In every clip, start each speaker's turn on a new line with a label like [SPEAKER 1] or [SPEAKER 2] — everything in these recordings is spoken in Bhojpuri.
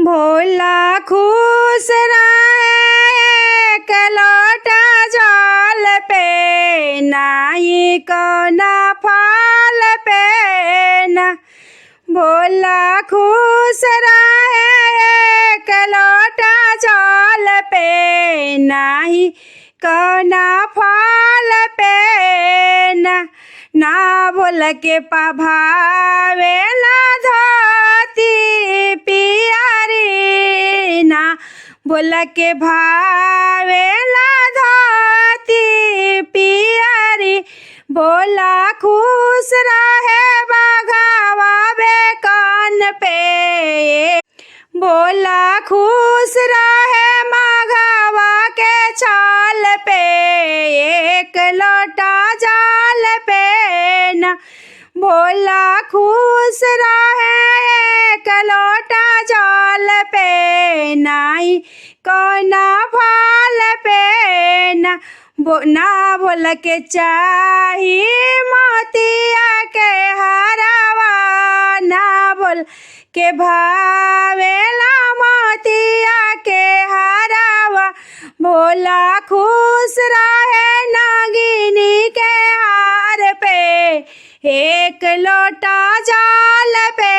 [SPEAKER 1] भोला खुश रहे एक लोटा जल पे, नाही कौना फल पे ना। भोला खुश रहे एक लोटा जल पे, नाही कौना फल पे ना। ना भोला के भावे ना धोती पियारी, ना भोला के भावे ना धोती पियारी। भोला खुश रहे बाघावा बेकन पे, भोला खुश रहे माघावा के छाल पे, एक लोटा जाल पे ना। भोला खुश रहे एक लोटा जाल पे, नाही कौना फल पे ना। ना भोला के चाही मोतिया के हरावा, ना भोला के भावेला मोतिया के हरावा। भोला खुश रहे नागिनी के हार पे, एक लोटा जाल पे,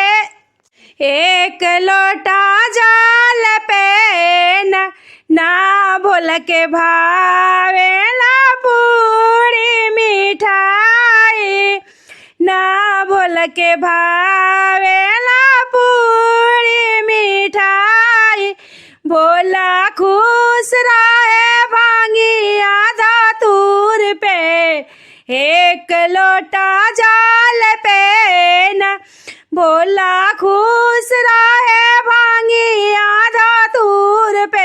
[SPEAKER 1] एक लोटा जाल पे ना। ना भोला के भावेला पूरी मिठाई, ना भोला के भावेला पूरी मिठाई। भोला खुश रहे भांगिया धतूर पे, एक लोटा जाल पे ना। भोला खुश रहे भांगिया धतूर पे,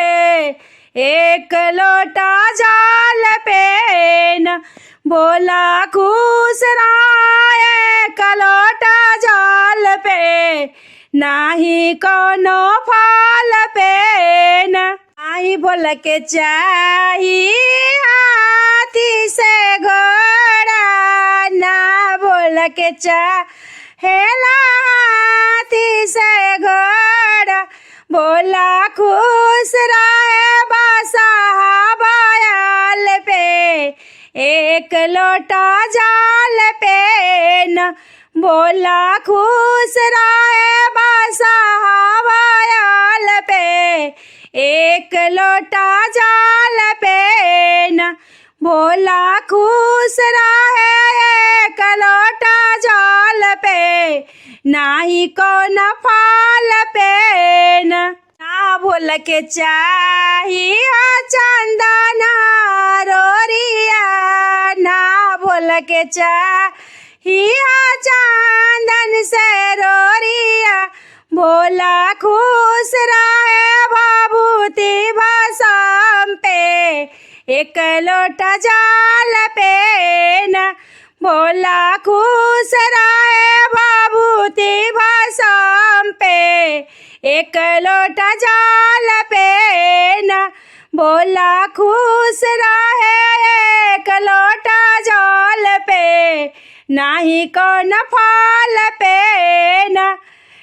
[SPEAKER 1] एक लोटा जाल पे ना। भोला खुश रहे एक लोटा जाल पे, नाही कोनो फल पे ना। आई भोला के चाही हाथी से घोड़ा, ना भोला के चाहेला हाथी से घोड़ा। भोला खुश रहे बादशाह बयाल पे, एक लोटा जाल पे ना। भोला खुश रहे बादशाह बयाल पे, एक लोटा जाल पे ना। भोला खुश रहे एक लोटा जाल पे, नाही कौन फल पे ना। ना भोला के चाही चंदना रोरिया, ना भोला के चाही चंदन से रोरिया। भोला खुश रहे भाभूति भसम पे, एक लोटा जाल पे ना। भोला खुश रहे भाभूति भसम पे, एक लोटा जाल पे ना। भोला खुश रहे एक लोटा जाल पे, नाही कौन फल पे ना,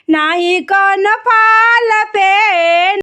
[SPEAKER 1] नाही कौन फल पे।